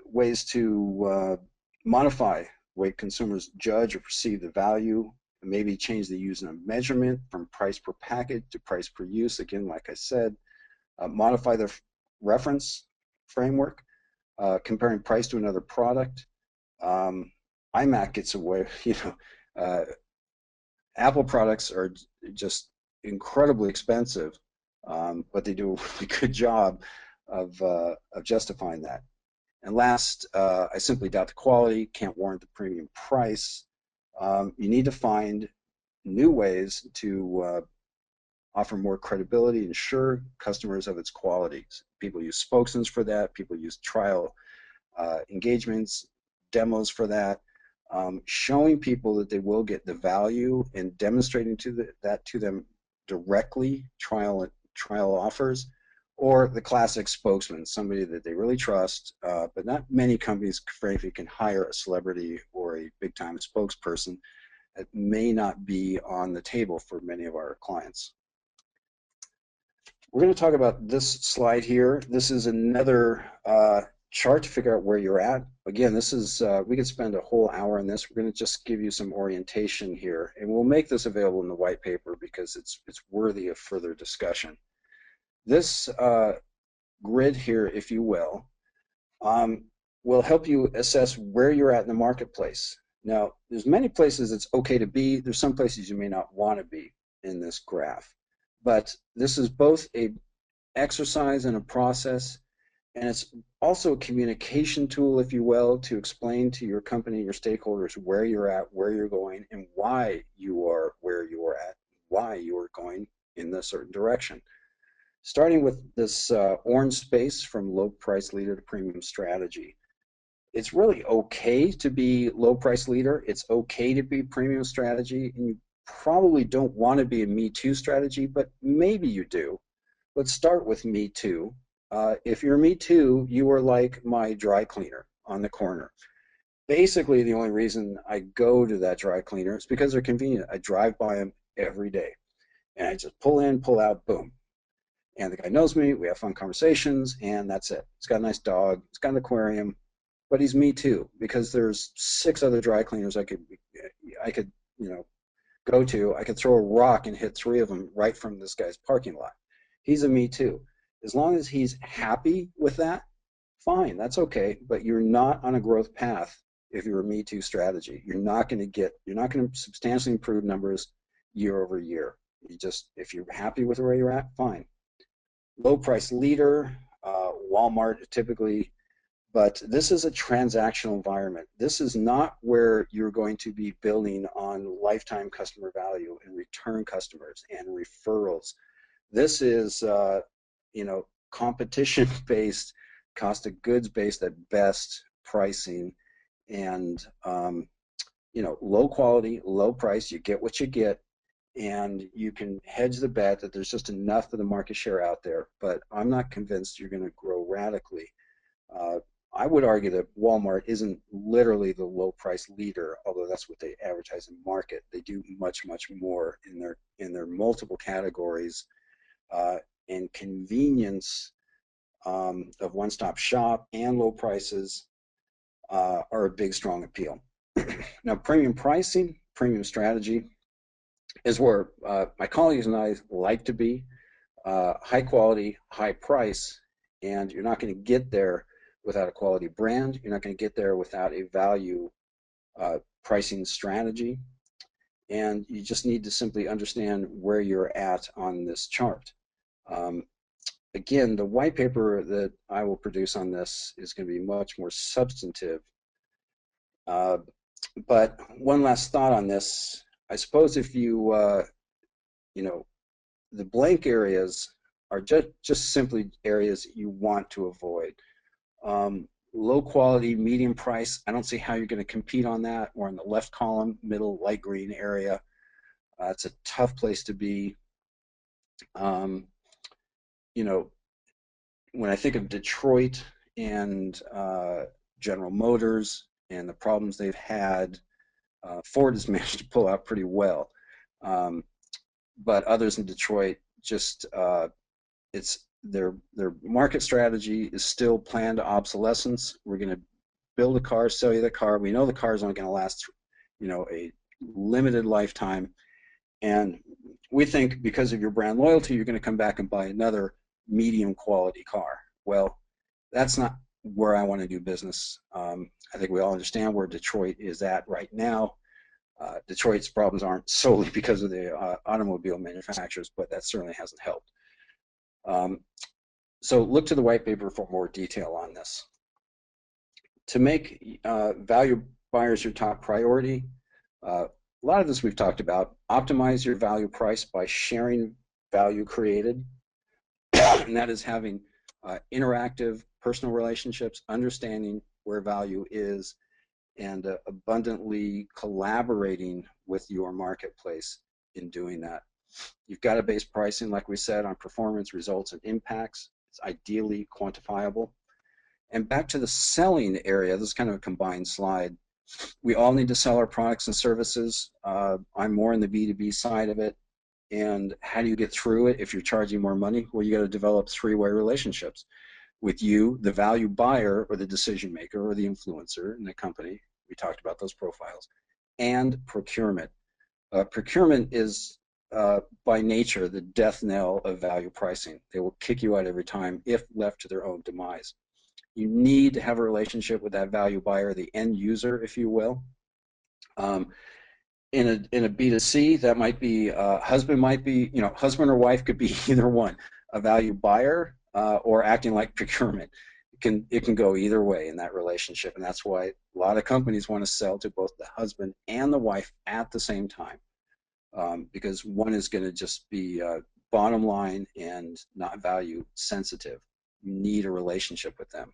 ways to modify the way consumers judge or perceive the value, and maybe change the use of measurement from price per package to price per use. Again, like I said, modify the reference framework, comparing price to another product. iMac gets away, Apple products are just incredibly expensive, but they do a really good job of justifying that. And last, I simply doubt the quality, can't warrant the premium price. You need to find new ways to offer more credibility, ensure customers of its qualities. People use spokesmans for that. People use trial engagements, demos for that. Showing people that they will get the value and demonstrating that to them directly, trial offers, or the classic spokesman, somebody that they really trust. But not many companies, frankly, can hire a celebrity or a big-time spokesperson. That may not be on the table for many of our clients. We're going to talk about this slide here. This is another chart to figure out where you're at. Again, this is, we could spend a whole hour on this. We're going to just give you some orientation here, and we'll make this available in the white paper because it's worthy of further discussion. This grid here, if you will help you assess where you're at in the marketplace. Now, there's many places it's okay to be. There's some places you may not want to be in this graph. But this is both an exercise and a process, and it's also a communication tool, if you will, to explain to your company, your stakeholders, where you're at, where you're going, and why you are where you are at, why you are going in a certain direction. Starting with this orange space from low price leader to premium strategy. It's really okay to be low price leader. It's okay to be premium strategy, and you probably don't want to be a Me Too strategy, but maybe you do. Let's start with Me Too. If you're Me Too, you are like my dry cleaner on the corner. Basically, the only reason I go to that dry cleaner is because they're convenient. I drive by them every day, and I just pull in, pull out, boom. And the guy knows me, we have fun conversations, and that's it. He's got a nice dog, he's got an aquarium, but he's Me Too, because there's 6 other dry cleaners I could go to. I could throw a rock and hit 3 of them right from this guy's parking lot. He's a Me Too. As long as he's happy with that, fine, that's okay, but you're not on a growth path if you're a Me Too strategy. You're not going to substantially improve numbers year over year. If you're happy with where you're at, fine. Low price leader, Walmart typically, but this is a transactional environment. This is not where you're going to be building on lifetime customer value and return customers and referrals. This is, competition-based, cost of goods-based at best pricing, and low quality, low price. You get what you get, and you can hedge the bet that there's just enough of the market share out there. But I'm not convinced you're going to grow radically. I would argue that Walmart isn't literally the low price leader, although that's what they advertise and market. They do much, much more in their multiple categories, and convenience of one-stop shop and low prices are a big, strong appeal. Now, premium pricing, premium strategy is where my colleagues and I like to be. high quality, high price, and you're not going to get there without a quality brand. You're not going to get there without a value pricing strategy. And you just need to simply understand where you're at on this chart. Again, the white paper that I will produce on this is going to be much more substantive. But one last thought on this. I suppose if you, you know, the blank areas are just simply areas you want to avoid. Low quality, medium price, I don't see how you're going to compete on that. Or in the left column, middle light green area. It's a tough place to be. You know, when I think of Detroit and General Motors and the problems they've had, Ford has managed to pull out pretty well. But others in Detroit just it's their market strategy is still planned obsolescence. We're going to build a car, sell you the car. We know the car is only going to last, you know, a limited lifetime, and we think because of your brand loyalty, you're going to come back and buy another medium quality car. Well, that's not where I want to do business. I think we all understand where Detroit is at right now. Detroit's problems aren't solely because of the automobile manufacturers, but that certainly hasn't helped. So look to the white paper for more detail on this. To make value buyers your top priority, a lot of this we've talked about. Optimize your value price by sharing value created, and that is having interactive personal relationships, understanding where value is, and abundantly collaborating with your marketplace in doing that. You've got to base pricing, like we said, on performance, results, and impacts. It's ideally quantifiable. And back to the selling area, this is kind of a combined slide. We all need to sell our products and services. I'm more in the B2B side of it. And how do you get through it if you're charging more money? Well, you got to develop three-way relationships with you, the value buyer, or the decision maker, or the influencer in the company. We talked about those profiles. And procurement. Procurement is, by nature, the death knell of value pricing. They will kick you out every time if left to their own demise. You need to have a relationship with that value buyer, the end user, if you will. In a B2C, that might be husband or wife could be either one, a value buyer or acting like procurement. It can go either way in that relationship, and that's why a lot of companies want to sell to both the husband and the wife at the same time, because one is going to just be bottom line and not value sensitive. You need a relationship with them.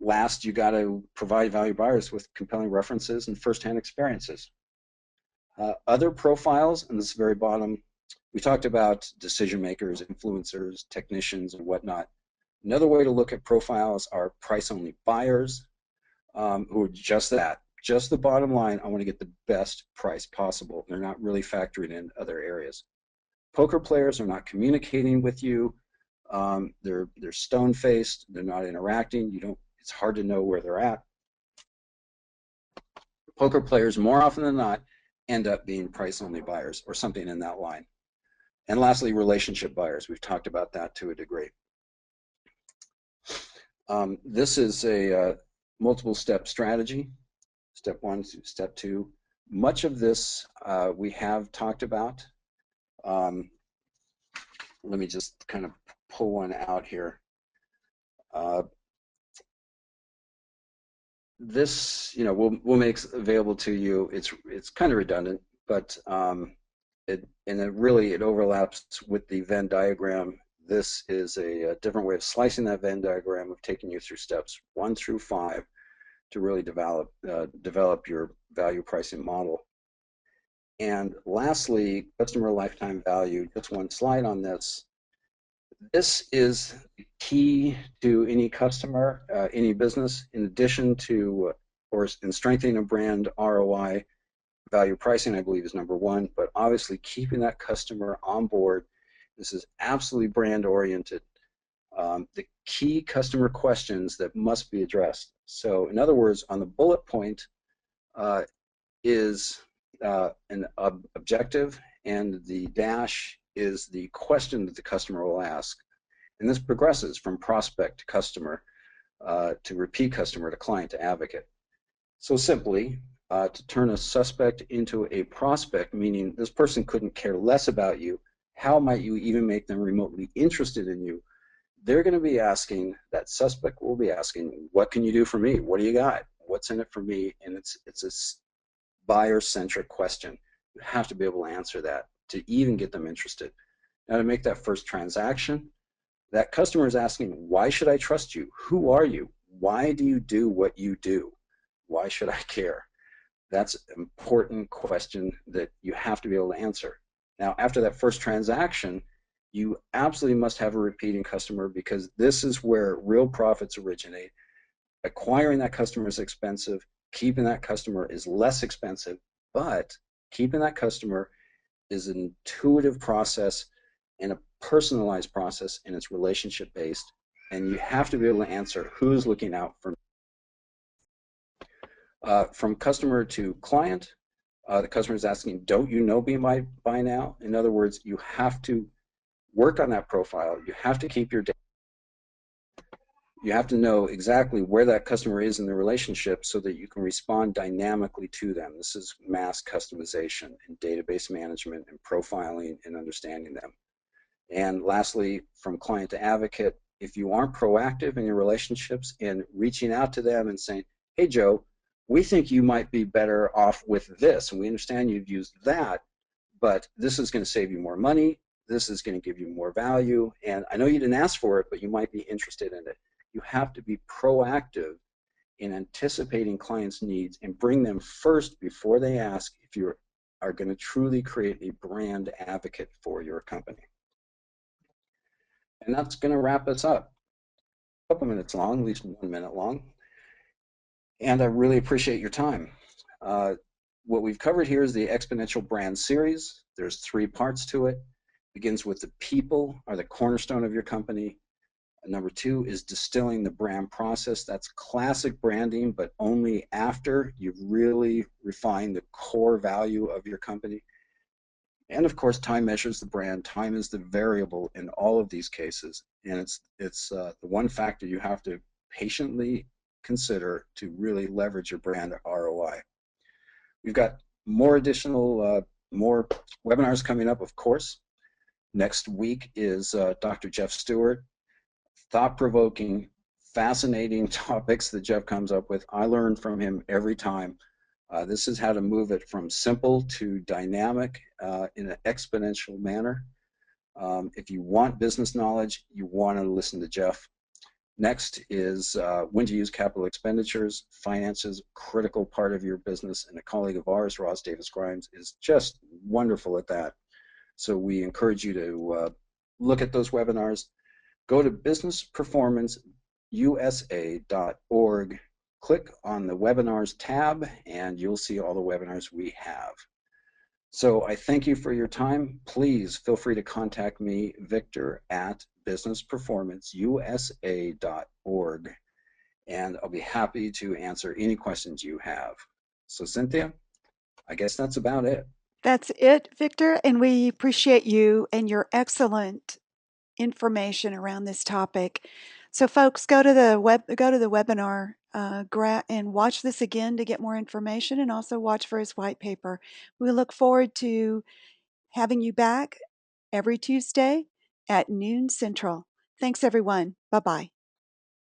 Last, you got to provide value buyers with compelling references and firsthand experiences. Other profiles, and this very bottom, we talked about decision makers, influencers, technicians, and whatnot. Another way to look at profiles are price-only buyers, who are just that, just the bottom line. I want to get the best price possible. They're not really factoring in other areas. Poker players are not communicating with you. They're stone-faced. They're not interacting. It's hard to know where they're at. Poker players, more often than not, end up being price-only buyers or something in that line. And lastly, relationship buyers. We've talked about that to a degree. This is a multiple-step strategy. Step 1 to step 2. Much of this we have talked about. Let me just kind of pull one out here. This, we'll make available to you. It's kind of redundant, but it overlaps with the Venn diagram. This is a different way of slicing that Venn diagram, of taking you through steps 1 through 5 to really develop your value pricing model. And lastly, customer lifetime value. Just one slide on this. This is key to any customer, any business, in addition to, in strengthening a brand. ROI, value pricing, I believe, is number 1, but obviously keeping that customer on board. This is absolutely brand oriented. The key customer questions that must be addressed. So in other words, on the bullet point is an objective, and the dash is the question that the customer will ask. And this progresses from prospect to customer, to repeat customer, to client, to advocate. So simply, to turn a suspect into a prospect, meaning this person couldn't care less about you, how might you even make them remotely interested in you? They're going to be asking, that suspect will be asking, what can you do for me? What do you got? What's in it for me? And it's a buyer-centric question. You have to be able to answer that to even get them interested. Now, to make that first transaction, that customer is asking, why should I trust you? Who are you? Why do you do what you do? Why should I care? That's an important question that you have to be able to answer. Now, after that first transaction, you absolutely must have a repeating customer, because this is where real profits originate. Acquiring that customer is expensive. Keeping that customer is less expensive, but keeping that customer is an intuitive process and a personalized process, and it's relationship based. And you have to be able to answer, who's looking out for me? From customer to client, the customer is asking, don't you know me by now? In other words, you have to work on that profile. You have to keep your data. You have to know exactly where that customer is in the relationship so that you can respond dynamically to them. This is mass customization and database management and profiling and understanding them. And lastly, from client to advocate, if you aren't proactive in your relationships and reaching out to them and saying, hey, Joe, we think you might be better off with this, and we understand you've used that, but this is going to save you more money, this is going to give you more value, and I know you didn't ask for it, but you might be interested in it. You have to be proactive in anticipating clients' needs and bring them first before they ask, if you are going to truly create a brand advocate for your company. And that's going to wrap us up. A couple minutes long, at least 1 minute long. And I really appreciate your time. What we've covered here is the Exponential Brand Series. There's 3 parts to it. It begins with the people are the cornerstone of your company. Number 2 is distilling the brand process. That's classic branding, but only after you've really refined the core value of your company. And of course, time measures the brand. Time is the variable in all of these cases, and it's the one factor you have to patiently consider to really leverage your brand ROI. We've got more webinars coming up, of course. Next week is Dr. Jeff Stewart. Thought-provoking, fascinating topics that Jeff comes up with. I learn from him every time. This is how to move it from simple to dynamic in an exponential manner. If you want business knowledge, you want to listen to Jeff. Next is when to use capital expenditures. Finances, critical part of your business, and a colleague of ours, Ross Davis Grimes, is just wonderful at that. So we encourage you to look at those webinars. Go to businessperformanceusa.org, click on the webinars tab, and you'll see all the webinars we have. So I thank you for your time. Please feel free to contact me, Victor, at businessperformanceusa.org, and I'll be happy to answer any questions you have. So Cynthia, I guess that's about it. That's it, Victor, and we appreciate you and your excellent information around this topic. So, folks, go to the webinar and watch this again to get more information, and also watch for his white paper. We look forward to having you back every Tuesday at noon Central. Thanks, everyone. Bye bye.